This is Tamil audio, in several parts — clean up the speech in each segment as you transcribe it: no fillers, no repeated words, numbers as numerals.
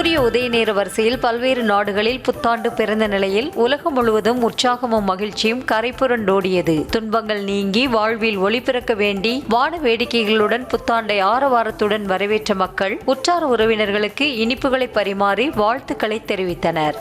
சூரிய உதய நேர வரிசையில் பல்வேறு நாடுகளில் புத்தாண்டு பிறந்த நிலையில் உலகம் முழுவதும் உற்சாகமும் மகிழ்ச்சியும் கரைபுரண்டோடியது. துன்பங்கள் நீங்கி வாழ்வில் ஒளி பிறக்க வேண்டி வான வேடிக்கைகளுடன் புத்தாண்டை ஆரவாரத்துடன் வரவேற்ற மக்கள் உற்றார் உறவினர்களுக்கு இனிப்புகளை பரிமாறி வாழ்த்துக்களை தெரிவித்தனர்.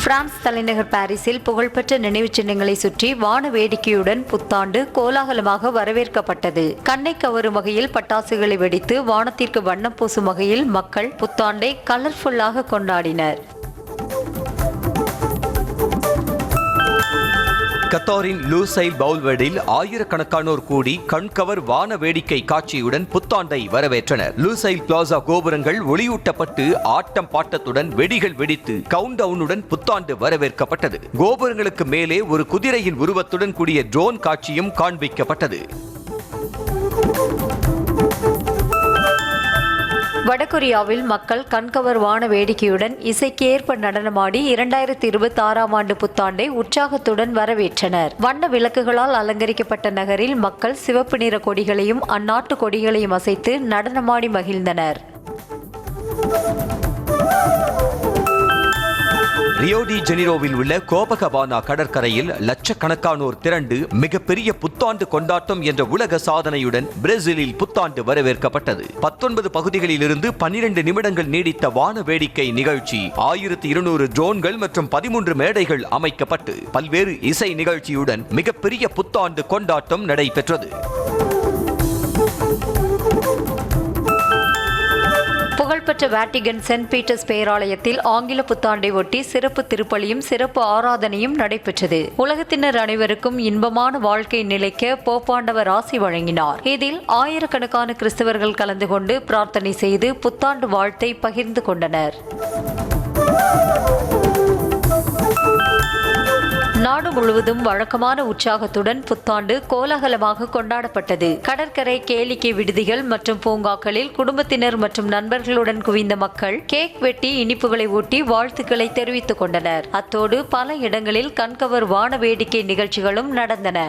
பிரான்ஸ் தலைநகர் பாரிஸில் புகழ்பெற்ற நினைவு சின்னங்களை சுற்றி வான வேடிக்கையுடன் புத்தாண்டு கோலாகலமாக வரவேற்கப்பட்டது. கண்ணை கவரும் வகையில் பட்டாசுகளை வெடித்து வானத்திற்கு வண்ணம் பூசும் வகையில் மக்கள் புத்தாண்டை கலர்ஃபுல்லாக கொண்டாடினர். கத்தாரின் லூசைல் பவுல்வெடில் ஆயிரக்கணக்கானோர் கூடி கண்கவர் வான வேடிக்கை காட்சியுடன் புத்தாண்டை வரவேற்றனர். லூசைல் பிளாசா கோபுரங்கள் ஒளியூட்டப்பட்டு ஆட்டம் பாட்டத்துடன் வெடிகள் வெடித்து கவுண்ட் டவுனுடன் புத்தாண்டு வரவேற்கப்பட்டது. கோபுரங்களுக்கு மேலே ஒரு குதிரையின் உருவத்துடன் கூடிய ட்ரோன் காட்சியும் காண்பிக்கப்பட்டது. வடகொரியாவில் மக்கள் கண்கவர் வான வேடிக்கையுடன் இசைக்கேற்ப நடனமாடி 2026ஆம் ஆண்டு புத்தாண்டை உற்சாகத்துடன் வரவேற்றனர். வண்ண விளக்குகளால் அலங்கரிக்கப்பட்ட நகரில் மக்கள் சிவப்பு நிற கொடிகளையும் அந்நாட்டு கொடிகளையும் அசைத்து நடனமாடி மகிழ்ந்தனர். ரியோ டி ஜெனிரோவில் உள்ள கோபகபானா கடற்கரையில் லட்சக்கணக்கானோர் திரண்டு மிகப்பெரிய புத்தாண்டு கொண்டாட்டம் என்ற உலக சாதனையுடன் பிரேசிலில் புத்தாண்டு வரவேற்கப்பட்டது. 19 பகுதிகளில் இருந்து 12 நிமிடங்கள் நீடித்த வான வேடிக்கை நிகழ்ச்சி, 1200 ட்ரோன்கள் மற்றும் 13 மேடைகள் அமைக்கப்பட்டு பல்வேறு இசை நிகழ்ச்சியுடன் மிகப்பெரிய புத்தாண்டு கொண்டாட்டம் நடைபெற்றது. புகழ்பெற்ற வேட்டிகன் சென்ட் பீட்டர்ஸ் பேராலயத்தில் ஆங்கில புத்தாண்டை ஒட்டி சிறப்பு திருப்பலியும் சிறப்பு ஆராதனையும் நடைபெற்றது. உலகத்தினர் அனைவருக்கும் இன்பமான வாழ்க்கை நிலைக்க போப்பாண்டவர் ஆசி வழங்கினார். இதில் ஆயிரக்கணக்கான கிறிஸ்தவர்கள் கலந்து கொண்டு பிரார்த்தனை செய்து புத்தாண்டு வாழ்த்தை பகிர்ந்து கொண்டனர். நாடு முழுவதும் வழக்கமான உற்சாகத்துடன் புத்தாண்டு கோலாகலமாக கொண்டாடப்பட்டது. கடற்கரை, கேளிக்கை விடுதிகள் மற்றும் பூங்காக்களில் குடும்பத்தினர் மற்றும் நண்பர்களுடன் குவிந்த மக்கள் கேக் வெட்டி இனிப்புகளை ஊட்டி வாழ்த்துக்களை தெரிவித்துக் கொண்டனர். அத்தோடு பல இடங்களில் கண்கவர் வான வேடிக்கை நிகழ்ச்சிகளும் நடந்தன.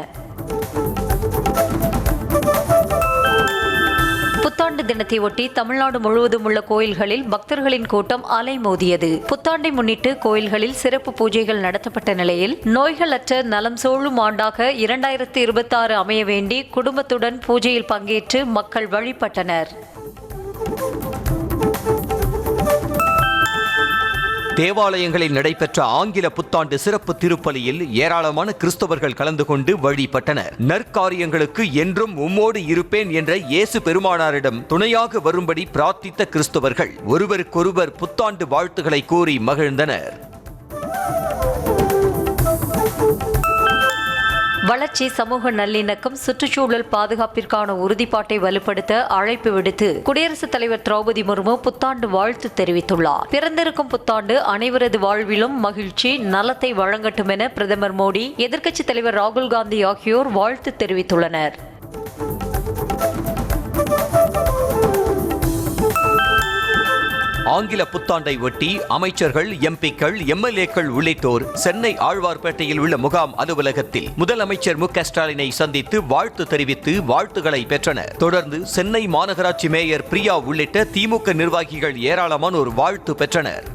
புத்தாண்டு தினத்தை ஒட்டி தமிழ்நாடு முழுவதும் உள்ள கோயில்களில் பக்தர்களின் கூட்டம் அலைமோதியது. புத்தாண்டை முன்னிட்டு கோயில்களில் சிறப்பு பூஜைகள் நடத்தப்பட்ட நிலையில் நோய்களற்ற நலம் சூழும் ஆண்டாக 2026 அமைய வேண்டி குடும்பத்துடன் பூஜையில் பங்கேற்று மக்கள் வழிபட்டனர். தேவாலயங்களில் நடைபெற்ற ஆங்கில புத்தாண்டு சிறப்பு திருப்பலியில் ஏராளமான கிறிஸ்தவர்கள் கலந்து கொண்டு வழிபட்டனர். நற்காரியங்களுக்கு என்றும் உம்மோடு இருப்பேன் என்ற இயேசு பெருமானாரிடம் துணையாக வரும்படி பிரார்த்தித்த கிறிஸ்தவர்கள் ஒருவருக்கொருவர் புத்தாண்டு வாழ்த்துக்களை கூறி மகிழ்ந்தனர். வளர்ச்சி, சமூக நல்லிணக்கம், சுற்றுச்சூழல் பாதுகாப்பிற்கான உறுதிப்பாட்டை வலுப்படுத்த அழைப்பு விடுத்து குடியரசுத் தலைவர் திரௌபதி முர்மு புத்தாண்டு வாழ்த்து தெரிவித்துள்ளார். பிறந்திருக்கும் புத்தாண்டு அனைவரது வாழ்விலும் மகிழ்ச்சி, நலத்தை வழங்கட்டும் என பிரதமர் மோடி, எதிர்க்கட்சித் தலைவர் ராகுல் காந்தி ஆகியோர் வாழ்த்து தெரிவித்துள்ளனர். ஆங்கில புத்தாண்டை ஒட்டி அமைச்சர்கள், எம்பிக்கள், எம்எல்ஏக்கள் உள்ளிட்டோர் சென்னை ஆழ்வார்பேட்டையில் உள்ள முகாம் அலுவலகத்தில் முதலமைச்சர் மு க ஸ்டாலினை சந்தித்து வாழ்த்து தெரிவித்து வாழ்த்துக்களை பெற்றனர். தொடர்ந்து சென்னை மாநகராட்சி மேயர் பிரியா உள்ளிட்ட திமுக நிர்வாகிகள் ஏராளமானோர் வாழ்த்து பெற்றனர்.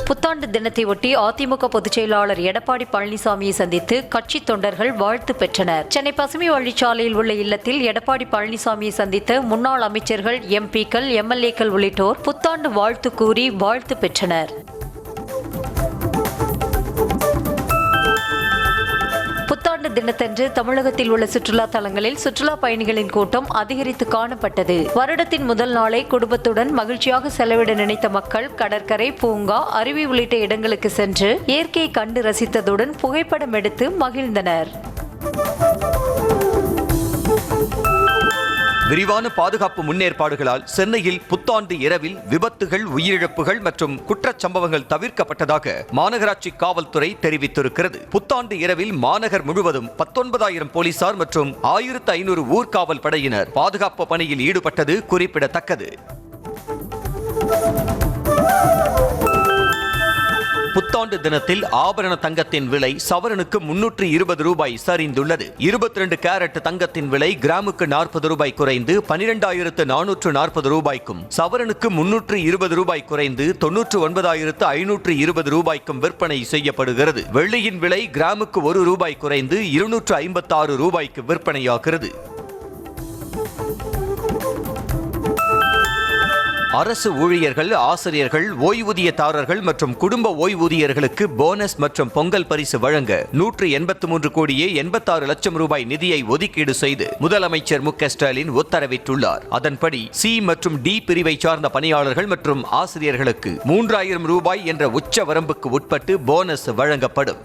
புத்தாண்டு தினத்தை ஒட்டி அதிமுக பொதுச் செயலாளர் எடப்பாடி பழனிசாமியை சந்தித்து கட்சி தொண்டர்கள் வாழ்த்து பெற்றனர். சென்னை பசுமை வழிச்சாலையில் உள்ள இல்லத்தில் எடப்பாடி பழனிசாமியை சந்தித்த முன்னாள் அமைச்சர்கள், எம்பிக்கள், எம்எல்ஏக்கள் உள்ளிட்டோர் புத்தாண்டு வாழ்த்து கூறி வாழ்த்து பெற்றனர். புத்தாண்டு தினத்தன்று தமிழகத்தில் உள்ள சுற்றுலா தலங்களில் சுற்றுலா பயணிகளின் கூட்டம் அதிகரித்து காணப்பட்டது. வருடத்தின் முதல் நாளை குடும்பத்துடன் மகிழ்ச்சியாக செலவிட நினைத்த மக்கள் கடற்கரை, பூங்கா, அருவி உள்ளிட்ட இடங்களுக்கு சென்று இயற்கையை கண்டு ரசித்ததுடன் புகைப்படம் எடுத்து மகிழ்ந்தனர். விரிவான பாதுகாப்பு முன்னேற்பாடுகளால் சென்னையில் புத்தாண்டு இரவில் விபத்துகள், உயிரிழப்புகள் மற்றும் குற்றச்சம்பவங்கள் தவிர்க்கப்பட்டதாக மாநகராட்சி காவல்துறை தெரிவித்திருக்கிறது. புத்தாண்டு இரவில் மாநகர் முழுவதும் 19,000 போலீசார் மற்றும் 1,500 ஊர்காவல் படையினர் பாதுகாப்பு பணியில் ஈடுபட்டது குறிப்பிடத்தக்கது. புத்தாண்டு தினத்தில் ஆபரண தங்கத்தின் விலை சவரனுக்கு 320 ரூபாய் சரிந்துள்ளது. 22 கேரட் தங்கத்தின் விலை கிராமுக்கு 40 ரூபாய் குறைந்து 12,440 ரூபாய்க்கும், சவரனுக்கு 320 ரூபாய் குறைந்து 99,520 ரூபாய்க்கும் விற்பனை செய்யப்படுகிறது. வெள்ளியின் விலை கிராமுக்கு 1 ரூபாய் குறைந்து 256 ரூபாய்க்கு விற்பனையாகிறது. அரசு ஊழியர்கள், ஆசிரியர்கள், ஓய்வூதியதாரர்கள் மற்றும் குடும்ப ஓய்வூதியர்களுக்கு போனஸ் மற்றும் பொங்கல் பரிசு வழங்க 183 கோடியே 86 லட்சம் ரூபாய் நிதியை ஒதுக்கீடு செய்து முதலமைச்சர் மு.க.ஸ்டாலின் உத்தரவிட்டுள்ளார். அதன்படி சி மற்றும் டி பிரிவை சார்ந்த பணியாளர்கள் மற்றும் ஆசிரியர்களுக்கு 3000 ரூபாய் என்ற உச்ச வரம்புக்கு உட்பட்டு போனஸ் வழங்கப்படும்.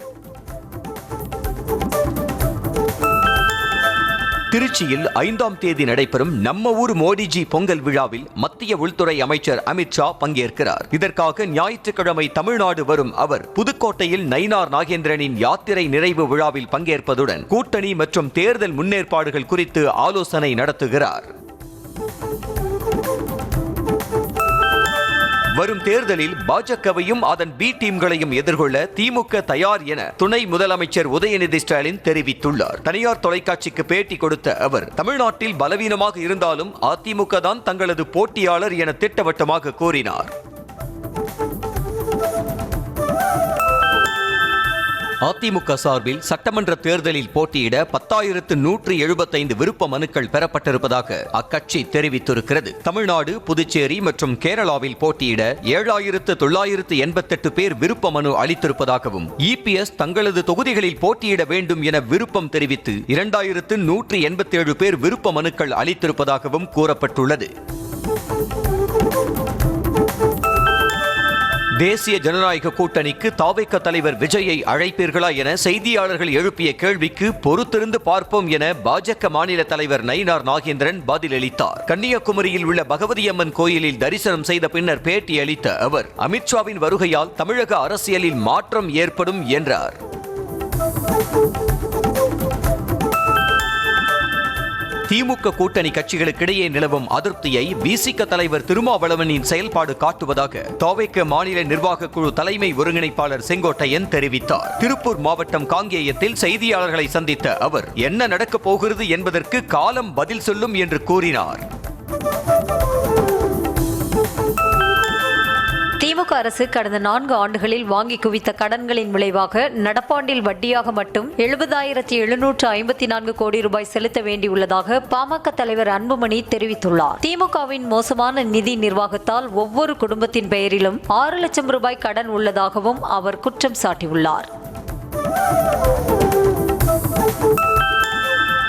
திருச்சியில் 5ஆம் தேதி நடைபெறும் நம்ம ஊர் மோடிஜி பொங்கல் விழாவில் மத்திய உள்துறை அமைச்சர் அமித் ஷா பங்கேற்கிறார். இதற்காக ஞாயிற்றுக்கிழமை தமிழ்நாடு வரும் அவர் புதுக்கோட்டையில் நயினார் நாகேந்திரனின் யாத்திரை நிறைவு விழாவில் பங்கேற்பதுடன் கூட்டணி மற்றும் தேர்தல் முன்னேற்பாடுகள் குறித்து ஆலோசனை நடத்துகிறார். வரும் தேர்தலில் பாஜகவையும் அதன் பி டீம்களையும் எதிர்கொள்ள திமுக தயார் என துணை முதலமைச்சர் உதயநிதி ஸ்டாலின் தெரிவித்துள்ளார். தனியார் தொலைக்காட்சிக்கு பேட்டி கொடுத்த அவர், தமிழ்நாட்டில் பலவீனமாக இருந்தாலும் அதிமுக தான் தங்களது போட்டியாளர் என திட்டவட்டமாக கூறினார். அதிமுக சார்பில் சட்டமன்ற தேர்தலில் போட்டியிட 10,175 விருப்ப மனுக்கள் பெறப்பட்டிருப்பதாக அக்கட்சி தெரிவித்திருக்கிறது. தமிழ்நாடு, புதுச்சேரி மற்றும் கேரளாவில் போட்டியிட 7,988 பேர் விருப்ப மனு அளித்திருப்பதாகவும், இபிஎஸ் தங்களது தொகுதிகளில் போட்டியிட வேண்டும் என விருப்பம் தெரிவித்து 2,187 பேர் விருப்ப மனுக்கள் அளித்திருப்பதாகவும் கூறப்பட்டுள்ளது. தேசிய ஜனநாயக கூட்டணிக்கு தாவேக தலைவர் விஜயை அழைப்பீர்களா என செய்தியாளர்கள் எழுப்பிய கேள்விக்கு பொறுத்திருந்து பார்ப்போம் என பாஜக மாநில தலைவர் நயினார் நாகேந்திரன் பதிலளித்தார். கன்னியாகுமரியில் உள்ள பகவதியம்மன் கோயிலில் தரிசனம் செய்த பின்னர் பேட்டி அளித்த அவர், அமித்ஷாவின் வருகையால் தமிழக அரசியலில் மாற்றம் ஏற்படும் என்றார். திமுக கூட்டணி கட்சிகளுக்கிடையே நிலவும் அதிருப்தியை விசிக தலைவர் திருமாவளவனின் செயல்பாடு காட்டுவதாக தாவேக மாநில நிர்வாக குழு தலைமை ஒருங்கிணைப்பாளர் செங்கோட்டையன் தெரிவித்தார். திருப்பூர் மாவட்டம் காங்கேயத்தில் செய்தியாளர்களை சந்தித்த அவர், என்ன நடக்கப் போகிறது என்பதற்கு காலம் பதில் சொல்லும் என்று கூறினார். திமுக அரசு கடந்த 4 ஆண்டுகளில் வாங்கி குவித்த கடன்களின் விளைவாக நடப்பாண்டில் வட்டியாக மட்டும் 70,754 கோடி ரூபாய் செலுத்த வேண்டியுள்ளதாக பாமக தலைவர் அன்புமணி தெரிவித்துள்ளார். திமுகவின் மோசமான நிதி நிர்வாகத்தால் ஒவ்வொரு குடும்பத்தின் பெயரிலும் 6 லட்சம் ரூபாய் கடன் உள்ளதாகவும் அவர் குற்றம் சாட்டியுள்ளார்.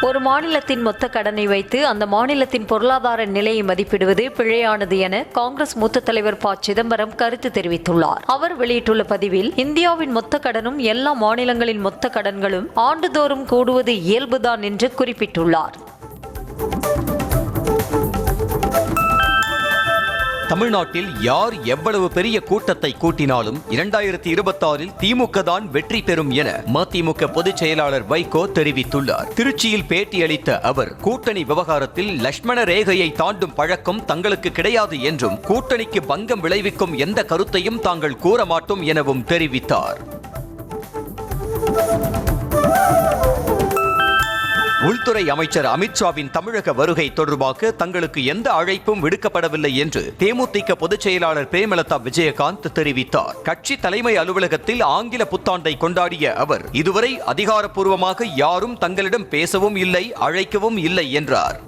ஒரு மாநிலத்தின் மொத்த கடனை வைத்து அந்த மாநிலத்தின் பொருளாதார நிலையை மதிப்பிடுவது பிழையானது என காங்கிரஸ் மூத்த தலைவர் ப. சிதம்பரம் கருத்து தெரிவித்துள்ளார். அவர் வெளியிட்டுள்ள பதிவில், இந்தியாவின் மொத்த கடனும் எல்லா மாநிலங்களின் மொத்த கடன்களும் ஆண்டுதோறும் கூடுவது இயல்புதான் என்று குறிப்பிட்டுள்ளார். தமிழ்நாட்டில் யார் எவ்வளவு பெரிய கூட்டத்தை கூட்டினாலும் 2026இல் திமுக தான் வெற்றி பெறும் என மதிமுக பொதுச் செயலாளர் வைகோ தெரிவித்துள்ளார். திருச்சியில் பேட்டியளித்த அவர், கூட்டணி விவகாரத்தில் லட்சுமண ரேகையை தாண்டும் பழக்கம் தங்களுக்கு கிடையாது என்றும், கூட்டணிக்கு பங்கம் விளைவிக்கும் எந்த கருத்தையும் தாங்கள் கூற மாட்டோம் எனவும் தெரிவித்தார். உள்துறை அமைச்சர் அமித்ஷாவின் தமிழக வருகை தொடர்பாக தங்களுக்கு எந்த அழைப்பும் விடுக்கப்படவில்லை என்று தேமுதிக பொதுச் செயலாளர் பிரேமலதா விஜயகாந்த் தெரிவித்தார். கட்சி தலைமை அலுவலகத்தில் ஆங்கில புத்தாண்டை கொண்டாடிய அவர், இதுவரை அதிகாரப்பூர்வமாக யாரும் தங்களிடம் பேசவும் இல்லை, அழைக்கவும் இல்லை என்றார்.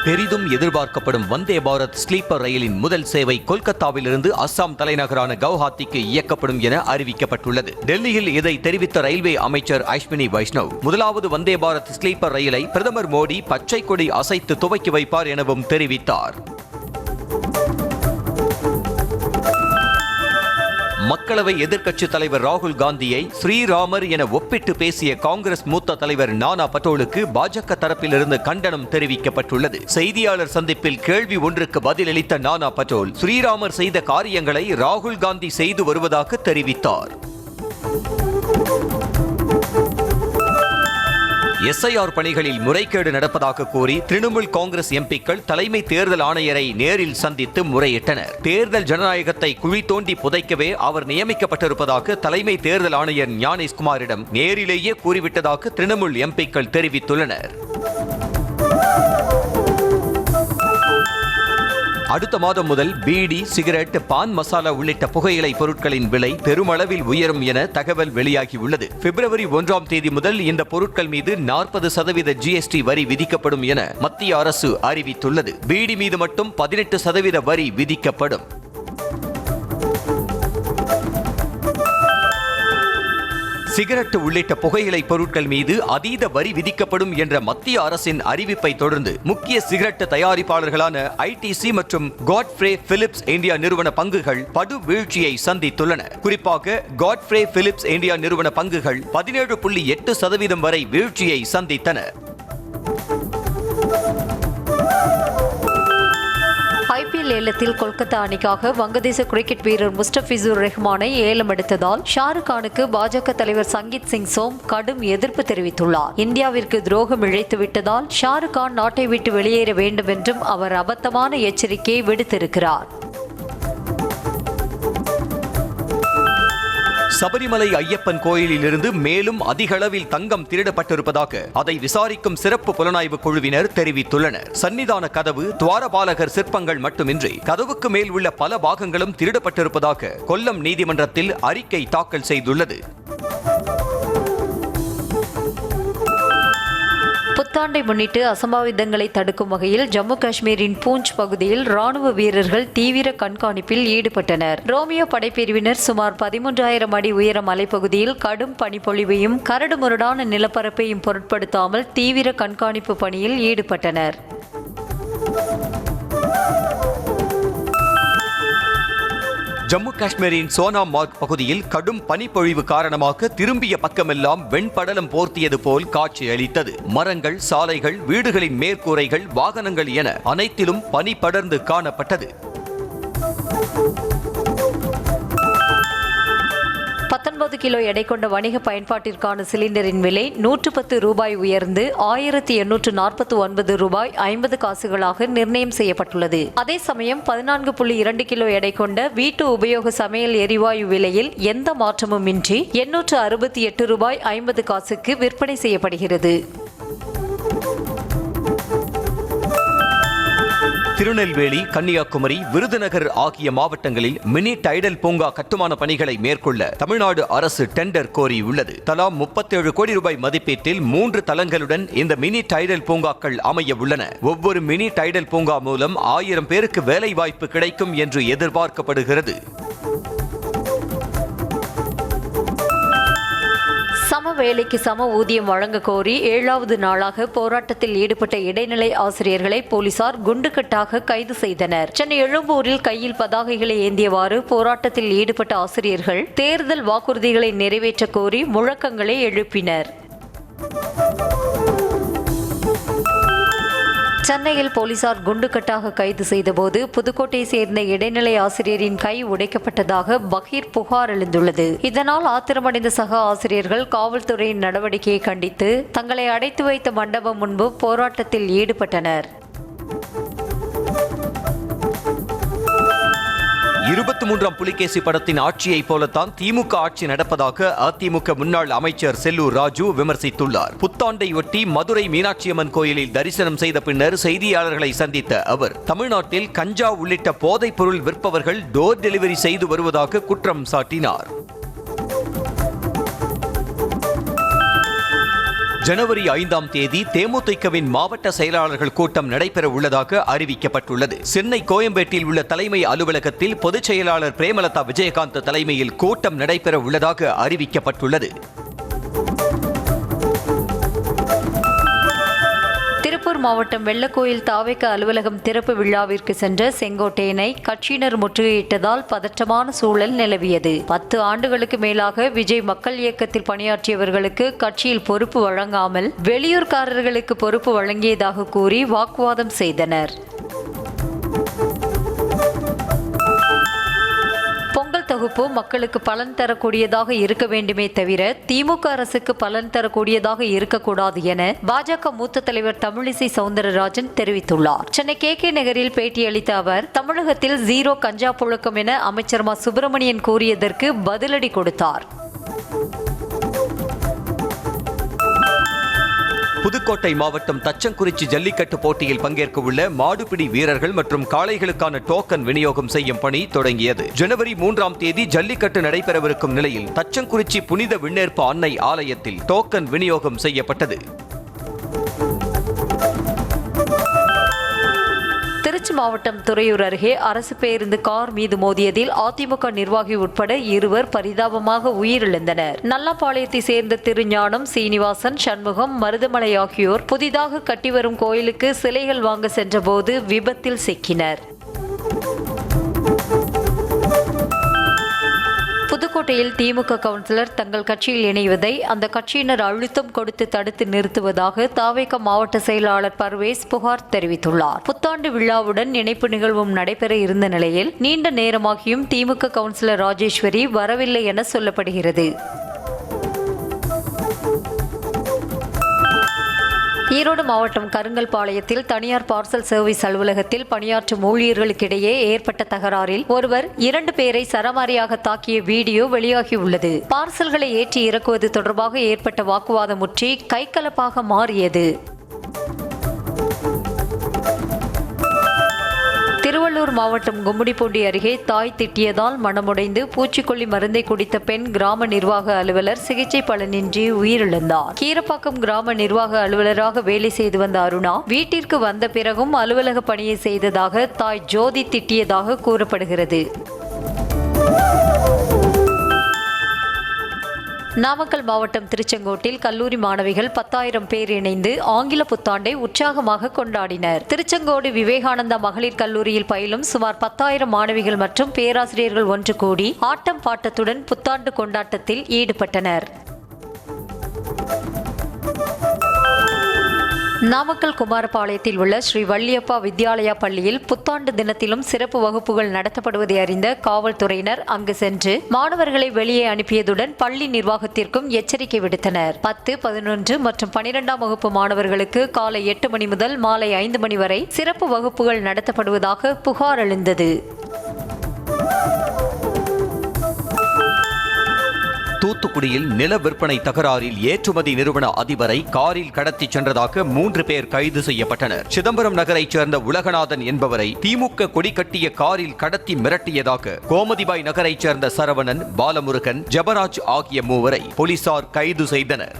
பெரிதும் எதிர்பார்க்கப்படும் வந்தே பாரத் ஸ்லீப்பர் ரயிலின் முதல் சேவை கொல்கத்தாவிலிருந்து அஸ்ஸாம் தலைநகரான கவுஹாத்திக்கு இயக்கப்படும் என அறிவிக்கப்பட்டுள்ளது. டெல்லியில் இதை தெரிவித்த ரயில்வே அமைச்சர் அஸ்வினி வைஷ்ணவ், முதலாவது வந்தே பாரத் ஸ்லீப்பர் ரயிலை பிரதமர் மோடி பச்சை கொடி அசைத்து துவக்கி வைப்பார் எனவும் தெரிவித்தார். மக்களவை எதிர்க்கட்சி தலைவர் ராகுல் காந்தியை ஸ்ரீராமர் என ஒப்பிட்டு பேசிய காங்கிரஸ் மூத்த தலைவர் நானா பட்டோலுக்கு பாஜக தரப்பிலிருந்து கண்டனம் தெரிவிக்கப்பட்டுள்ளது. செய்தியாளர் சந்திப்பில் கேள்வி ஒன்றுக்கு பதிலளித்த நானா பட்டோல், ஸ்ரீராமர் செய்த காரியங்களை ராகுல் காந்தி செய்து வருவதாக தெரிவித்தார். SIR பணிகளில் முறைகேடு நடப்பதாக கூறி திரிணாமுல் காங்கிரஸ் எம்பிக்கள் தலைமை தேர்தல் ஆணையரை நேரில் சந்தித்து முறையிட்டனர். தேர்தல் ஜனநாயகத்தை குழி தோண்டி புதைக்கவே அவர் நியமிக்கப்பட்டிருப்பதாக தலைமை தேர்தல் ஆணையர் ஞானேஷ்குமாரிடம் நேரிலேயே கூறிவிட்டதாக திரிணாமுல் எம்பிக்கள் தெரிவித்துள்ளனர். அடுத்த மாதம் முதல் பீடி, சிகரெட், பான் மசாலா உள்ளிட்ட புகையிலை பொருட்களின் விலை பெருமளவில் உயரும் என தகவல் வெளியாகியுள்ளது. பிப்ரவரி 1ஆம் தேதி முதல் இந்த பொருட்கள் மீது 40% GST வரி விதிக்கப்படும் என மத்திய அரசு அறிவித்துள்ளது. பீடி மீது மட்டும் 18% வரி விதிக்கப்படும். சிகரெட் உள்ளிட்ட புகையிலை பொருட்கள் மீது அதீத வரி விதிக்கப்படும் என்ற மத்திய அரசின் அறிவிப்பை தொடர்ந்து முக்கிய சிகரெட் தயாரிப்பாளர்களான ITC மற்றும் காட்ஃப்ரே பிலிப்ஸ் இந்தியா நிறுவன பங்குகள் படு வீழ்ச்சியை சந்தித்துள்ளன. குறிப்பாக காட்ஃப்ரே பிலிப்ஸ் இந்தியா நிறுவன பங்குகள் 17.8% வரை வீழ்ச்சியை சந்தித்தன. IPL ஏலத்தில் கொல்கத்தா அணிக்காக வங்கதேச கிரிக்கெட் வீரர் முஸ்டபிசுர் ரஹ்மானை ஏலம் எடுத்ததால் ஷாருக் கானுக்கு பாஜக தலைவர் சங்கீத் சிங் சோம் கடும் எதிர்ப்பு தெரிவித்துள்ளார். இந்தியாவிற்கு துரோகம் இழைத்து விட்டதால் ஷாருக் கான் நாட்டை விட்டு வெளியேற வேண்டும் என்றும் அவர் அபத்தமான எச்சரிக்கையை விடுத்திருக்கிறார். சபரிமலை ஐயப்பன் கோயிலில் இருந்து மேலும் அதிக அளவில் தங்கம் திருடப்பட்டிருப்பதாக அதை விசாரிக்கும் சிறப்பு புலனாய்வு குழுவினர் தெரிவித்துள்ளனர். சன்னிதான கதவு, துவாரபாலகர் சிற்பங்கள் மட்டுமின்றி கதவுக்கு மேல் உள்ள பல பாகங்களும் திருடப்பட்டிருப்பதாக கொல்லம் நீதிமன்றத்தில் அறிக்கை தாக்கல் செய்துள்ளது. புத்தாண்டை முன்னிட்டு அசம்பாவிதங்களை தடுக்கும் வகையில் ஜம்மு காஷ்மீரின் பூஞ்ச் பகுதியில் ராணுவ வீரர்கள் தீவிர கண்காணிப்பில் ஈடுபட்டனர். ரோமியோ படைப்பிரிவினர் சுமார் 13,000 அடி உயர மலைப்பகுதியில் கடும் பனிப்பொழிவையும் கரடுமுரடான நிலப்பரப்பையும் பொருட்படுத்தாமல் தீவிர கண்காணிப்பு பணியில் ஈடுபட்டனர். ஜம்மு காஷ்மீரின் சோனாமார்க் பகுதியில் கடும் பனிப்பொழிவு காரணமாக திரும்பிய பக்கமெல்லாம் வெண்படலம் போர்த்தியது போல் காட்சியளித்தது. மரங்கள், சாலைகள், வீடுகளின் மேற்கூரைகள், வாகனங்கள் என அனைத்திலும் பனி படர்ந்து காணப்பட்டது. 19 கிலோ எடை கொண்ட வணிக பயன்பாட்டிற்கான சிலிண்டரின் விலை 110 ரூபாய் உயர்ந்து 1849 ரூபாய் 50 காசுகளாக நிர்ணயம் செய்யப்பட்டுள்ளது. அதே சமயம் 14.2 கிலோ எடை கொண்ட வீட்டு உபயோக சமையல் எரிவாயு விலையில் எந்த மாற்றமும் இன்றி 868 ரூபாய் 50 காசுக்கு விற்பனை செய்யப்படுகிறது. திருநெல்வேலி, கன்னியாகுமரி, விருதுநகர் ஆகிய மாவட்டங்களில் மினி டைடல் பூங்கா கட்டுமான பணிகளை மேற்கொள்ள தமிழ்நாடு அரசு டெண்டர் கோரியுள்ளது. தலா 37 கோடி ரூபாய் மதிப்பீட்டில் 3 தளங்களுடன் இந்த மினி டைடல் பூங்காக்கள் அமைய உள்ளன. ஒவ்வொரு மினி டைடல் பூங்கா மூலம் 1000 பேருக்கு வேலை வாய்ப்பு கிடைக்கும் என்று எதிர்பார்க்கப்படுகிறது. சம வேலைக்கு சம ஊதியம் வழங்க கோரி 7வது நாளாக போராட்டத்தில் ஈடுபட்ட இடைநிலை ஆசிரியர்களை போலீசார் குண்டுகட்டாக கைது செய்தனர். சென்னை எழும்பூரில் கையில் பதாகைகளை ஏந்தியவாறு போராட்டத்தில் ஈடுபட்ட ஆசிரியர்கள் தேர்தல் வாக்குறுதிகளை நிறைவேற்ற கோரி முழக்கங்களை எழுப்பினர். சென்னையில் போலீசார் குண்டுகட்டாக கைது செய்தபோது புதுக்கோட்டையை சேர்ந்த இடைநிலை ஆசிரியரின் கை உடைக்கப்பட்டதாக பகீர் புகார் எழுந்துள்ளது. இதனால் ஆத்திரமடைந்த சக ஆசிரியர்கள் காவல்துறையின் நடவடிக்கையை கண்டித்து தங்களை அடைத்து வைத்த மண்டபம் முன்பு போராட்டத்தில் ஈடுபட்டனர். 23ஆம் புலிகேசி படத்தின் ஆட்சியை போலத்தான் திமுக ஆட்சி நடப்பதாக அதிமுக முன்னாள் அமைச்சர் செல்லூர் ராஜு விமர்சித்துள்ளார். புத்தாண்டை ஒட்டி மதுரை மீனாட்சியம்மன் கோயிலில் தரிசனம் செய்த பின்னர் செய்தியாளர்களை சந்தித்த அவர் தமிழ்நாட்டில் கஞ்சா உள்ளிட்ட போதைப் பொருள் விற்பவர்கள் டோர் டெலிவரி செய்து வருவதாக குற்றம் சாட்டினார். ஜனவரி 5ஆம் தேதி தேமுதிகவின் மாவட்ட செயலாளர்கள் கூட்டம் நடைபெற உள்ளதாக அறிவிக்கப்பட்டுள்ளது. சென்னை கோயம்பேட்டில் உள்ள தலைமை அலுவலகத்தில் பொதுச் செயலாளர் பிரேமலதா விஜயகாந்த் தலைமையில் கூட்டம் நடைபெற உள்ளதாக அறிவிக்கப்பட்டுள்ளது. திருப்பூர் மாவட்டம் வெள்ளக்கோயில் தாவேக அலுவலகம் திறப்பு விழாவிற்கு சென்ற செங்கோட்டையனை கட்சியினர் முற்றுகையிட்டதால் பதற்றமான சூழல் நிலவியது. 10 ஆண்டுகளுக்கு மேலாக விஜய் மக்கள் இயக்கத்தில் பணியாற்றியவர்களுக்கு கட்சியில் பொறுப்பு வழங்காமல் வெளியூர்காரர்களுக்கு பொறுப்பு வழங்கியதாக கூறி வாக்குவாதம் செய்தனர். பொங்கல் தொகுப்பு அறிவிப்பு மக்களுக்கு பலன் தரக்கூடியதாக இருக்க வேண்டுமே தவிர திமுக அரசுக்கு பலன் தரக்கூடியதாக இருக்கக்கூடாது என பாஜக மூத்த தலைவர் தமிழிசை சவுந்தரராஜன் தெரிவித்துள்ளார். சென்னை KK நகரில் பேட்டியளித்த அவர் தமிழகத்தில் ஜீரோ கஞ்சா புழக்கம் என அமைச்சர் மா சுப்பிரமணியன் கூறியதற்கு பதிலடி கொடுத்தார். புதுக்கோட்டை மாவட்டம் தச்சங்குறிச்சி ஜல்லிக்கட்டு போட்டியில் பங்கேற்க உள்ள மாடுபிடி வீரர்கள் மற்றும் காளைகளுக்கான டோக்கன் விநியோகம் செய்யும் பணி தொடங்கியது. ஜனவரி 3ஆம் தேதி ஜல்லிக்கட்டு நடைபெறவிருக்கும் நிலையில் தச்சங்குறிச்சி புனித விண்ணேற்பு அன்னை ஆலயத்தில் டோக்கன் விநியோகம் செய்யப்பட்டது. திருச்சி மாவட்டம் துறையூர் அருகே அரசு பேருந்து கார் மீது மோதியதில் அதிமுக நிர்வாகி உட்பட 2 பரிதாபமாக உயிரிழந்தனர். நல்லாப்பாளையத்தை சேர்ந்த திருஞானம், சீனிவாசன், சண்முகம், மருதமலை ஆகியோர் புதிதாக கட்டிவரும் கோயிலுக்கு சிலைகள் வாங்க சென்றபோது விபத்தில் சிக்கினர். புதுக்கோட்டையில் திமுக கவுன்சிலர் தங்கள் கட்சியில் இணைவதை அந்த கட்சியினர் அழுத்தம் கொடுத்து தடுத்து நிறுத்துவதாக தாவேக மாவட்ட செயலாளர் பர்வேஸ் புகார் தெரிவித்துள்ளார். புத்தாண்டு விழாவுடன் இணைப்பு நிகழ்வும் நடைபெற இருந்த நிலையில் நீண்ட நேரமாகியும் திமுக கவுன்சிலர் ராஜேஸ்வரி வரவில்லை என சொல்லப்படுகிறது. ஈரோடு மாவட்டம் கருங்கல்பாளையத்தில் தனியார் பார்சல் சர்வீஸ் அலுவலகத்தில் பணியாற்றும் ஊழியர்களுக்கிடையே ஏற்பட்ட தகராறில் ஒருவர் 2 பேரை சரமாரியாக தாக்கிய வீடியோ வெளியாகியுள்ளது. பார்சல்களை ஏற்றி இறக்குவது தொடர்பாக ஏற்பட்ட வாக்குவாதம் முற்றி கைகலப்பாக மாறியது. திருவள்ளூர் மாவட்டம் கும்மிடிப்பூண்டி அருகே தாய் திட்டியதால் மனமுடைந்து பூச்சிக்கொல்லி மருந்தை குடித்த பெண் கிராம நிர்வாக அலுவலர் சிகிச்சை பலனின்றி உயிரிழந்தார். கீரப்பாக்கம் கிராம நிர்வாக அலுவலராக வேலை செய்து வந்த அருணா வீட்டிற்கு வந்த பிறகும் அலுவலக பணியை செய்ததாக தாய் ஜோதி திட்டியதாக கூறப்படுகிறது. நாமக்கல் மாவட்டம் திருச்செங்கோட்டில் கல்லூரி மாணவிகள் 10,000 பேர் இணைந்து ஆங்கில புத்தாண்டை உற்சாகமாக கொண்டாடினர். திருச்செங்கோடு விவேகானந்தா மகளிர் கல்லூரியில் பயிலும் சுமார் 10,000 மாணவிகள் மற்றும் பேராசிரியர்கள் ஒன்று கூடி ஆட்டம் பாட்டத்துடன் புத்தாண்டு கொண்டாட்டத்தில் ஈடுபட்டனர். நாமக்கல் குமாரபாளையத்தில் உள்ள ஸ்ரீ வள்ளியப்பா வித்யாலயா பள்ளியில் புத்தாண்டு தினத்திலும் சிறப்பு வகுப்புகள் நடத்தப்படுவதை அறிந்த காவல்துறையினர் அங்கு சென்று மாணவர்களை வெளியே அனுப்பியதுடன் பள்ளி நிர்வாகத்திற்கும் எச்சரிக்கை விடுத்தனர். 10, 11 மற்றும் 12ஆம் வகுப்பு மாணவர்களுக்கு காலை 8 மணி முதல் மாலை 5 மணி வரை சிறப்பு வகுப்புகள் நடத்தப்படுவதாக புகார் எழுந்தது. தூத்துக்குடியில் நில விற்பனை தகராறில் ஏற்றுமதி நிறுவன அதிபரை காரில் கடத்திச் சென்றதாக 3 பேர் கைது செய்யப்பட்டனர். சிதம்பரம் நகரைச் சேர்ந்த உலகநாதன் என்பவரை திமுக கொடி கட்டிய காரில் கடத்தி மிரட்டியதாக கோமதிபாய் நகரைச் சேர்ந்த சரவணன், பாலமுருகன், ஜபராஜ் ஆகிய 3 போலீசார் கைது செய்தனர்.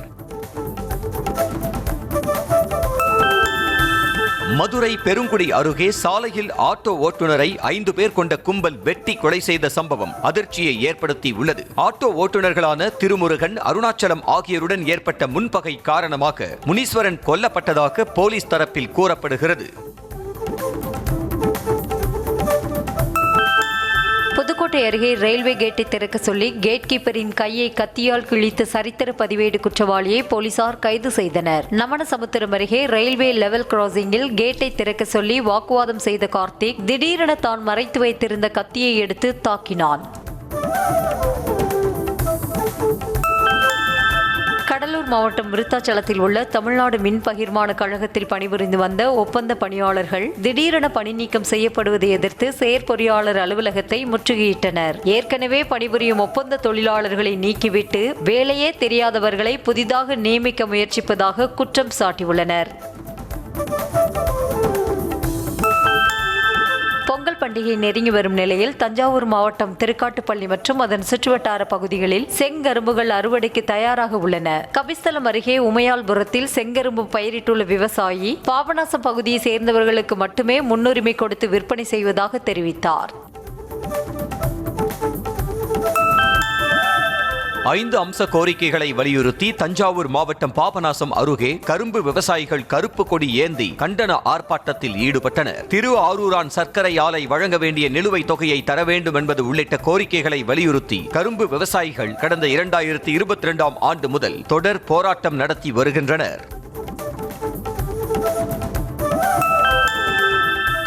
மதுரை பெருங்குடி அருகே சாலையில் ஆட்டோ ஓட்டுநரை 5 பேர் கொண்ட கும்பல் வெட்டி கொலை செய்த சம்பவம் அதிர்ச்சியை ஏற்படுத்தி உள்ளது. ஆட்டோ ஓட்டுநர்களான திருமுருகன், அருணாச்சலம் ஆகியோருடன் ஏற்பட்ட முன்பகை காரணமாக முனீஸ்வரன் கொல்லப்பட்டதாக போலீஸ் தரப்பில் கூறப்படுகிறது. புதுக்கோட்டை அருகே ரயில்வே கேட்டை திறக்க சொல்லி கேட் கீப்பரின் கையை கத்தியால் கிழித்த சரித்திர பதிவேடு குற்றவாளியை போலீசார் கைது செய்தனர். நமனசமுத்திரம் அருகே ரயில்வே லெவல் கிராசிங்கில் கேட்டை திறக்க சொல்லி வாக்குவாதம் செய்த கார்த்திக் திடீரென தான் மறைத்து வைத்திருந்த கத்தியை எடுத்து தாக்கினான். கடலூர் மாவட்டம் விருத்தாச்சலத்தில் உள்ள தமிழ்நாடு மின் பகிர்மான கழகத்தில் பணிபுரிந்து வந்த ஒப்பந்த பணியாளர்கள் திடீரென பணி நீக்கம் செய்யப்படுவதை எதிர்த்து செயற்பொறியாளர் அலுவலகத்தை முற்றுகையிட்டனர். ஏற்கனவே பணிபுரியும் ஒப்பந்த தொழிலாளர்களை நீக்கிவிட்டு வேலையே தெரியாதவர்களை புதிதாக நியமிக்க முயற்சிப்பதாக குற்றம் சாட்டியுள்ளனர். பொங்கல் பண்டிகை நெருங்கி வரும் நிலையில் தஞ்சாவூர் மாவட்டம் திருக்காட்டுப்பள்ளி மற்றும் அதன் சுற்றுவட்டார பகுதிகளில் செங்கரும்புகள் அறுவடைக்கு தயாராக உள்ளன. கபிஸ்தலம் அருகே உமையால்புரத்தில் செங்கரும்பு பயிரிட்டுள்ள விவசாயி பாபநாசம் பகுதியை சேர்ந்தவர்களுக்கு மட்டுமே முன்னுரிமை கொடுத்து விற்பனை செய்வதாக தெரிவித்தார். 5 அம்ச கோரிக்கைகளை வலியுறுத்தி தஞ்சாவூர் மாவட்டம் பாபநாசம் அருகே கரும்பு விவசாயிகள் கருப்பு கொடி ஏந்தி கண்டன ஆர்ப்பாட்டத்தில் ஈடுபட்டனர். திருஆரூரான் சர்க்கரை ஆலை வழங்க வேண்டிய நிலுவைத் தொகையை தர வேண்டும் என்பது உள்ளிட்ட கோரிக்கைகளை வலியுறுத்தி கரும்பு விவசாயிகள் கடந்த 2022ஆம் ஆண்டு முதல் தொடர் போராட்டம் நடத்தி வருகின்றனர்.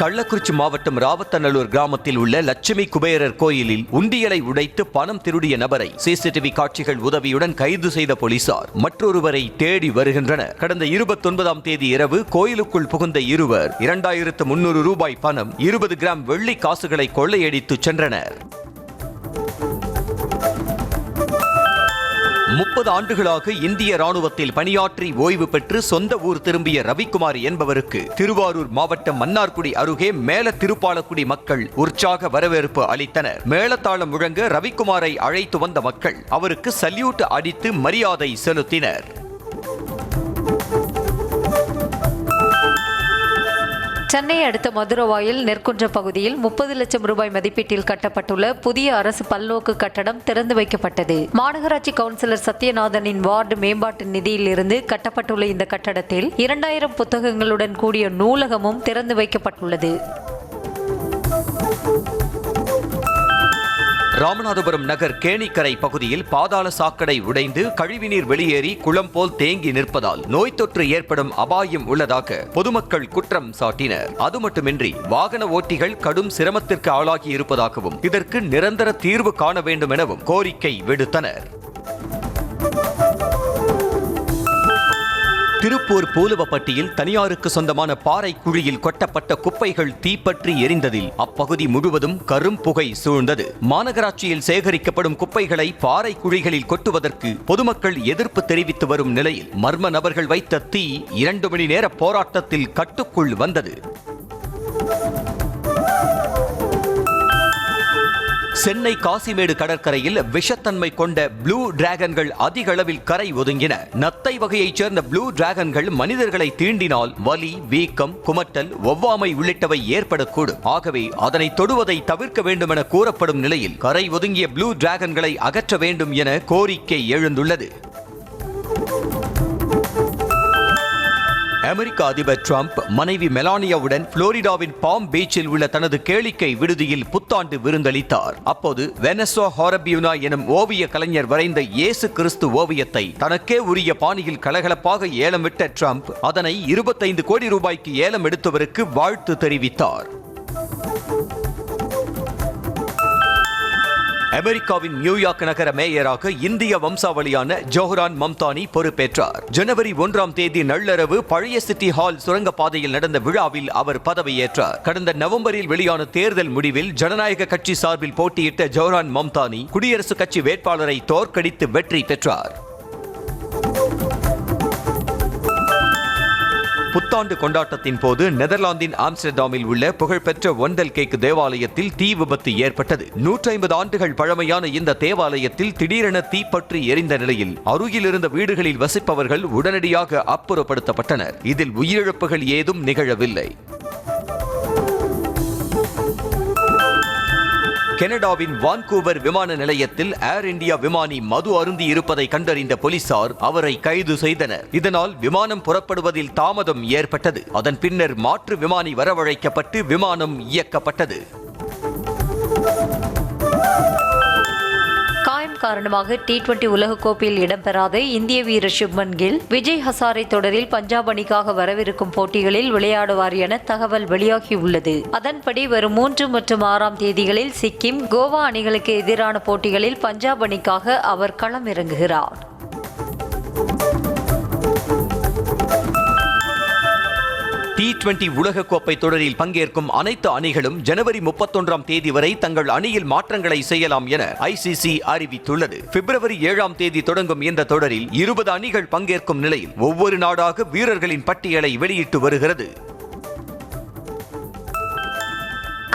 கள்ளக்குறிச்சி மாவட்டம் ராவத்தநல்லூர் கிராமத்தில் உள்ள லட்சுமி குபேரர் கோயிலில் உண்டியலை உடைத்து பணம் திருடிய நபரை சிசிடிவி காட்சிகள் உதவியுடன் கைது செய்த போலீசார் மற்றொருவரை தேடி வருகின்றனர். கடந்த 29ஆம் தேதி இரவு கோயிலுக்குள் புகுந்த இருவர் 2300 ரூபாய் பணம், 20 கிராம் வெள்ளி காசுகளை கொள்ளையடித்து சென்றனர். 30 ஆண்டுகளாக இந்திய ராணுவத்தில் பணியாற்றி ஓய்வு பெற்று சொந்த ஊர் திரும்பிய ரவிக்குமார் என்பவருக்கு திருவாரூர் மாவட்டம் மன்னார்குடி அருகே மேல திருப்பாலக்குடி மக்கள் உற்சாக வரவேற்பு அளித்தனர். மேளதாளம் முழங்க ரவிக்குமாரை அழைத்து வந்த மக்கள் அவருக்கு சல்யூட் அடித்து மரியாதை செலுத்தினர். சென்னை அடுத்த மதுரவாயில் நெற்குன்ற பகுதியில் 30 லட்சம் ரூபாய் மதிப்பீட்டில் கட்டப்பட்டுள்ள புதிய அரசு பல்நோக்கு கட்டடம் திறந்து வைக்கப்பட்டது. மாநகராட்சி கவுன்சிலர் சத்யநாதனின் வார்டு மேம்பாட்டு நிதியிலிருந்து கட்டப்பட்டுள்ள இந்த கட்டடத்தில் 2000 புத்தகங்களுடன் கூடிய நூலகமும் திறந்து வைக்கப்பட்டுள்ளது. ராமநாதபுரம் நகர் கேணிக்கரை பகுதியில் பாதாள சாக்கடை உடைந்து கழிவுநீர் வெளியேறி குளம் போல் தேங்கி நிற்பதால் நோய் தொற்று ஏற்படும் அபாயம் உள்ளதாக பொதுமக்கள் குற்றம் சாட்டினர். அது மட்டுமின்றி வாகன ஓட்டிகள் கடும் சிரமத்திற்கு ஆளாகி இருப்பதாகவும் இதற்கு நிரந்தர தீர்வு காண வேண்டும் எனவும் கோரிக்கை விடுத்தனர். திருப்பூர் பூலுவப்பட்டியில் தனியாருக்கு சொந்தமான பாறை குழியில் கொட்டப்பட்ட குப்பைகள் தீப்பற்றி எரிந்ததில் அப்பகுதி முழுவதும் கரும் புகை சூழ்ந்தது. மாநகராட்சியில் சேகரிக்கப்படும் குப்பைகளை பாறை குழிகளில் கொட்டுவதற்கு பொதுமக்கள் எதிர்ப்பு தெரிவித்து வரும் நிலையில் மர்ம நபர்கள் வைத்த தீ 2 மணி நேர போராட்டத்தில் கட்டுக்குள் வந்தது. சென்னை காசிமேடு கடற்கரையில் விஷத்தன்மை கொண்ட ப்ளூ டிராகன்கள் அதிக அளவில் கரை ஒதுங்கின. நத்தை வகையைச் சேர்ந்த ப்ளூ டிராகன்கள் மனிதர்களை தீண்டினால் வலி, வீக்கம், குமட்டல், ஒவ்வாமை உள்ளிட்டவை ஏற்படக்கூடும். ஆகவே அதனை தொடுவதை தவிர்க்க வேண்டும் என கூறப்படும் நிலையில் கரை ஒதுங்கிய ப்ளூ டிராகன்களை அகற்ற வேண்டும் என கோரிக்கை எழுந்துள்ளது. அமெரிக்க அதிபர் டிரம்ப் மனைவி மெலானியாவுடன் புளோரிடாவின் பாம் பீச்சில் உள்ள தனது கேளிக்கை விடுதியில் புத்தாண்டு விருந்தளித்தார். அப்போது வெனசோ ஹாரபியூனா எனும் ஓவிய கலைஞர் வரைந்த இயேசு கிறிஸ்து ஓவியத்தை தனக்கே உரிய பாணியில் கலகலப்பாக ஏலம் விட்ட டிரம்ப் அதனை 25 கோடி ரூபாய்க்கு ஏலம் எடுத்தவருக்கு வாழ்த்து தெரிவித்தார். அமெரிக்காவின் நியூயார்க் நகர மேயராக இந்திய வம்சாவளியான ஜோஹ்ரான் மம்தானி பொறுப்பேற்றார். ஜனவரி 1ஆம் தேதி நள்ளிரவு பழைய சிட்டி ஹால் சுரங்கப்பாதையில் நடந்த விழாவில் அவர் பதவியேற்றார். கடந்த நவம்பரில் வெளியான தேர்தல் முடிவில் ஜனநாயக கட்சி சார்பில் போட்டியிட்ட ஜோஹ்ரான் மம்தானி குடியரசுக் கட்சி வேட்பாளரை தோற்கடித்து வெற்றி பெற்றார். புத்தாண்டு கொண்டாட்டத்தின் போது நெதர்லாந்தின் ஆம்ஸ்டர்டாமில் உள்ள புகழ்பெற்ற ஒண்டல் கேக் தேவாலயத்தில் தீ விபத்து ஏற்பட்டது. 150 ஆண்டுகள் பழமையான இந்த தேவாலயத்தில் திடீரென தீப்பற்றி எரிந்த நிலையில் அருகில் இருந்த வீடுகளில் வசிப்பவர்கள் உடனடியாக அப்புறப்படுத்தப்பட்டனர். இதில் உயிரிழப்புகள் ஏதும் நிகழவில்லை. கனடாவின் வான்கூவர் விமான நிலையத்தில் ஏர் இந்தியா விமானி மது அருந்தி இருப்பதை கண்டறிந்த போலீசார் அவரை கைது செய்தனர். இதனால் விமானம் புறப்படுவதில் தாமதம் ஏற்பட்டது. அதன் பின்னர் மாற்று விமானி வரவழைக்கப்பட்டு விமானம் இயக்கப்பட்டது. காயம் காரணமாக T20 உலகக்கோப்பையில் இடம்பெறாத இந்திய வீரர் சுப்மன் கில் விஜய் ஹசாரே தொடரில் பஞ்சாப் அணிக்காக வரவிருக்கும் போட்டிகளில் விளையாடுவார் என தகவல் வெளியாகியுள்ளது. அதன்படி வரும் 3 மற்றும் 6ஆம் தேதிகளில் சிக்கிம், கோவா அணிகளுக்கு எதிரான போட்டிகளில் பஞ்சாப் அணிக்காக அவர் களமிறங்குகிறார். T20 உலகக்கோப்பை தொடரில் பங்கேற்கும் அனைத்து அணிகளும் ஜனவரி 31ஆம் தேதி வரை தங்கள் அணியில் மாற்றங்களை செய்யலாம் என ICC அறிவித்துள்ளது. பிப்ரவரி 7ஆம் தேதி தொடங்கும் இந்த தொடரில் 20 அணிகள் பங்கேற்கும் நிலையில் ஒவ்வொரு நாடாக வீரர்களின் பட்டியலை வெளியிட்டு வருகிறது.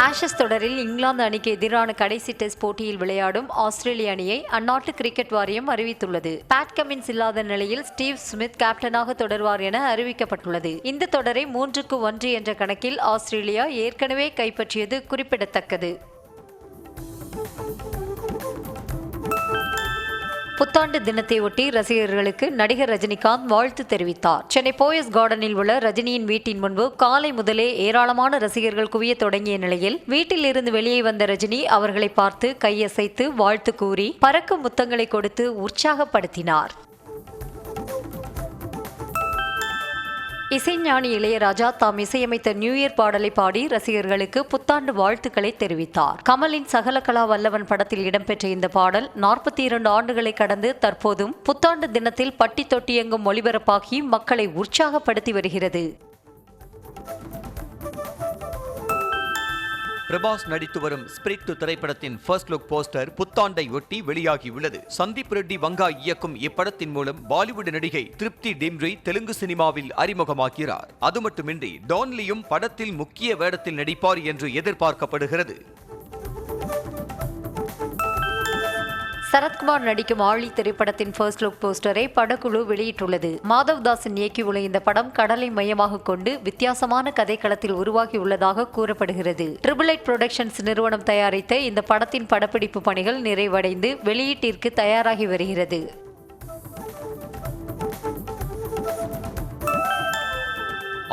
ஆஷஸ் தொடரில் இங்கிலாந்து அணிக்கு எதிரான கடைசி டெஸ்ட் போட்டியில் விளையாடும் ஆஸ்திரேலிய அணியை அந்நாட்டு கிரிக்கெட் வாரியம் அறிவித்துள்ளது. பேட் கமின்ஸ் இல்லாத நிலையில் ஸ்டீவ் ஸ்மித் கேப்டனாக தொடர்வார் என அறிவிக்கப்பட்டுள்ளது. இந்த தொடரை 3-1 என்ற கணக்கில் ஆஸ்திரேலியா ஏற்கனவே கைப்பற்றியது குறிப்பிடத்தக்கது. புத்தாண்டு தினத்தை ஒட்டி ரசிகர்களுக்கு நடிகர் ரஜினிகாந்த் வாழ்த்து தெரிவித்தார். சென்னை போயஸ் கார்டனில் உள்ள ரஜினியின் வீட்டின் முன்பு காலை முதலே ஏராளமான ரசிகர்கள் குவிய தொடங்கிய நிலையில் வீட்டில் இருந்து வெளியே வந்த ரஜினி அவர்களை பார்த்து கையசைத்து வாழ்த்து கூறி பறக்கும் முத்தங்களை கொடுத்து உற்சாகப்படுத்தினார். இசைஞானி இளையராஜா தாம் இசையமைத்த நியூ இயர் பாடலை பாடி ரசிகர்களுக்கு புத்தாண்டு வாழ்த்துக்களை தெரிவித்தார். கமலின் சகலகலா வல்லவன் படத்தில் இடம்பெற்ற இந்த பாடல் 42 ஆண்டுகளை கடந்து தற்போதும் புத்தாண்டு தினத்தில் பட்டி தொட்டியெங்கும் ஒளிபரப்பாகி மக்களை உற்சாகப்படுத்தி வருகிறது. பிரபாஸ் நடித்து வரும் ஸ்பிரிட் திரைப்படத்தின் ஃபர்ஸ்ட் லுக் போஸ்டர் புத்தாண்டை ஒட்டி வெளியாகியுள்ளது. சந்தீப் ரெட்டி வங்கா இயக்கும் இப்படத்தின் மூலம் பாலிவுட் நடிகை திருப்தி டிம்ரி தெலுங்கு சினிமாவில் அறிமுகமாகிறார். அது மட்டுமின்றி டான்லியும் படத்தில் முக்கிய வேடத்தில் நடிப்பார் என்று எதிர்பார்க்கப்படுகிறது. சரத்குமார் நடிக்கும் ஆழி திரைப்படத்தின் ஃபர்ஸ்ட் லுக் போஸ்டரை படக்குழு வெளியிட்டுள்ளது. மாதவ் தாசன் இயக்கியுள்ள இந்த படம் கடலை மையமாக கொண்டு வித்தியாசமான கதைக்களத்தில் உருவாகியுள்ளதாக கூறப்படுகிறது. ட்ரிபிள் எயிட் புரொடக்ஷன்ஸ் நிறுவனம் தயாரித்த இந்த படத்தின் படப்பிடிப்பு பணிகள் நிறைவடைந்து வெளியீட்டிற்கு தயாராகி வருகிறது.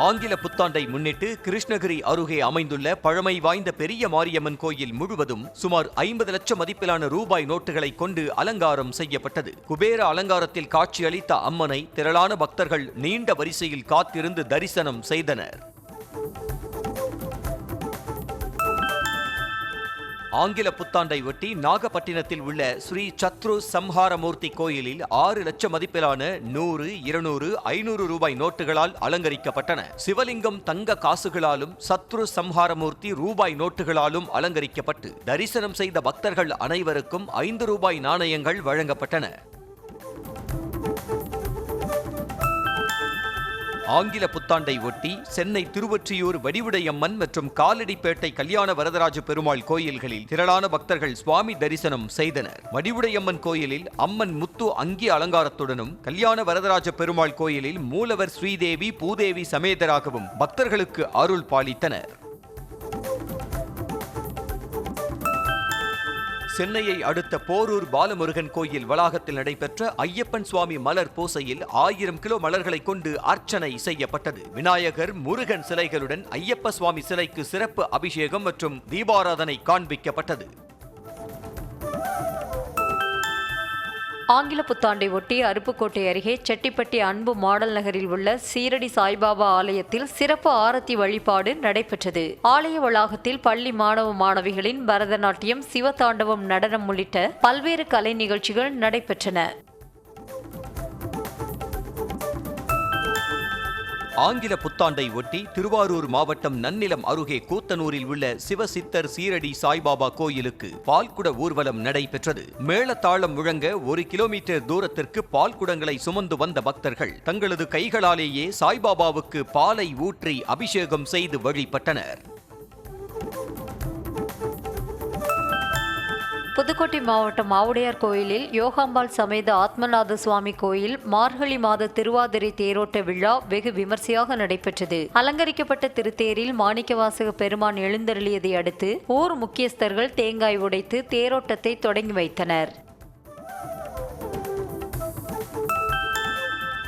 ஆங்கில புத்தாண்டை முன்னிட்டு கிருஷ்ணகிரி அருகே அமைந்துள்ள பழமை வாய்ந்த பெரிய மாரியம்மன் கோயில் முழுவதும் சுமார் 50 லட்சம் மதிப்பிலான ரூபாய் நோட்டுகளை கொண்டு அலங்காரம் செய்யப்பட்டது. குபேர அலங்காரத்தில் காட்சியளித்த அம்மனை திரளான பக்தர்கள் நீண்ட வரிசையில் காத்திருந்து தரிசனம் செய்தனர். ஆங்கில புத்தாண்டை ஒட்டி நாகப்பட்டினத்தில் உள்ள ஸ்ரீ சத்ரு சம்ஹாரமூர்த்தி கோயிலில் 6 லட்சம் மதிப்பிலான 100, 200, 500 ரூபாய் நோட்டுகளால் அலங்கரிக்கப்பட்டன. சிவலிங்கம் தங்க காசுகளாலும் சத்ரு சம்ஹாரமூர்த்தி ரூபாய் நோட்டுகளாலும் அலங்கரிக்கப்பட்டு தரிசனம் செய்த பக்தர்கள் அனைவருக்கும் 5 ரூபாய் நாணயங்கள் வழங்கப்பட்டன. ஆங்கில புத்தாண்டை ஒட்டி சென்னை திருவொற்றியூர் வடிவுடையம்மன் மற்றும் காலடிப்பேட்டை கல்யாண வரதராஜ பெருமாள் கோயில்களில் திரளான பக்தர்கள் சுவாமி தரிசனம் செய்தனர். வடிவுடையம்மன் கோயிலில் அம்மன் முத்து அங்கி அலங்காரத்துடனும், கல்யாண வரதராஜ பெருமாள் கோயிலில் மூலவர் ஸ்ரீதேவி பூதேவி சமேதராகவும் பக்தர்களுக்கு அருள் பாலித்தனர். சென்னையை அடுத்த போரூர் பாலமுருகன் கோயில் வளாகத்தில் நடைபெற்ற ஐயப்பன் சுவாமி மலர் பூசையில் 1000 கிலோ மலர்களை கொண்டு அர்ச்சனை செய்யப்பட்டது. விநாயகர், முருகன் சிலைகளுடன் ஐயப்ப சுவாமி சிலைக்கு சிறப்பு அபிஷேகம் மற்றும் தீபாராதனை காண்பிக்கப்பட்டது. ஆங்கில புத்தாண்டை ஒட்டி அருப்புக்கோட்டை அருகே செட்டிப்பட்டி அன்பு மாடல் நகரில் உள்ள சீரடி சாய்பாபா ஆலயத்தில் சிறப்பு ஆரத்தி வழிபாடு நடைபெற்றது. ஆலய வளாகத்தில் பள்ளி மாணவ மாணவிகளின் பரதநாட்டியம், சிவதாண்டவம், நடனம் உள்ளிட்ட பல்வேறு கலை நிகழ்ச்சிகள் நடைபெற்றன. ஆங்கில புத்தாண்டை ஒட்டி திருவாரூர் மாவட்டம் நன்னிலம் அருகே கூத்தனூரில் உள்ள சிவசித்தர் சீரடி சாய்பாபா கோயிலுக்கு பால்குட ஊர்வலம் நடைபெற்றது. மேளதாளம் முழங்க 1 கிலோமீட்டர் தூரத்திற்கு பால்குடங்களை சுமந்து வந்த பக்தர்கள் தங்களது கைகளாலேயே சாய்பாபாவுக்கு பாலை ஊற்றி அபிஷேகம் செய்து வழிபட்டனர். புதுக்கோட்டை மாவட்டம் ஆவுடையார் கோயிலில் யோகாம்பாள் சமேத ஆத்மநாத சுவாமி கோயில் மார்கழி மாத திருவாதிரை தேரோட்ட விழா வெகு விமர்சையாக நடைபெற்றது. அலங்கரிக்கப்பட்ட திருத்தேரில் மாணிக்கவாசக பெருமான் எழுந்தருளியதை அடுத்து ஊர் முக்கியஸ்தர்கள் தேங்காய் உடைத்து தேரோட்டத்தை தொடங்கி வைத்தனர்.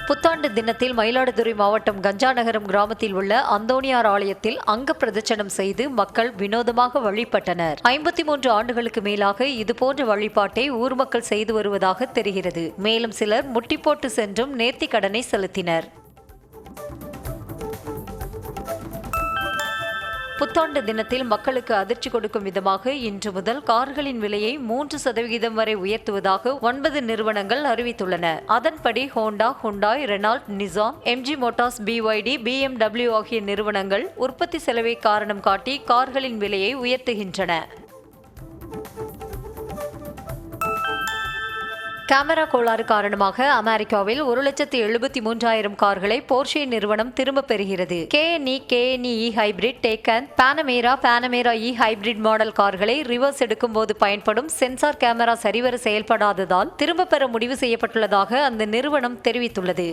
புத்தாண்டு தினத்தில் மயிலாடுதுறை மாவட்டம் கஞ்சாநகரம் கிராமத்தில் உள்ள அந்தோணியார் ஆலயத்தில் அங்க பிரதட்சணம் செய்து மக்கள் வினோதமாக வழிபட்டனர். 53 ஆண்டுகளுக்கு மேலாக இதுபோன்ற வழிபாட்டை ஊர் மக்கள் செய்து வருவதாக தெரிகிறது. மேலும் சிலர் முட்டி போட்டு சென்றும் நேர்த்தி கடனை செலுத்தினர். புத்தாண்டு தினத்தில் மக்களுக்கு அதிர்ச்சி கொடுக்கும் விதமாக இன்று முதல் கார்களின் விலையை 3% வரை உயர்த்துவதாக 9 நிறுவனங்கள் அறிவித்துள்ளன. அதன்படி Honda, Hyundai, Renault, Nissan, MG Motors, BYD, BMW ஆகிய நிறுவனங்கள் உற்பத்தி செலவை காரணம் காட்டி கார்களின் விலையை உயர்த்துகின்றன. கேமரா கோளாறு காரணமாக அமெரிக்காவில் 1,73,000 கார்களை போர்ஷே நிறுவனம் திரும்ப பெறுகிறது. KNE ஹைபிரிட், டேக்கன், பானமேரா இ ஹைபிரிட் மாடல் கார்களை ரிவர்ஸ் எடுக்கும் போது பயன்படும் சென்சார் கேமரா சரிவர செயல்படாததால் திரும்ப பெற முடிவு செய்யப்பட்டுள்ளதாக அந்த நிறுவனம் தெரிவித்துள்ளது.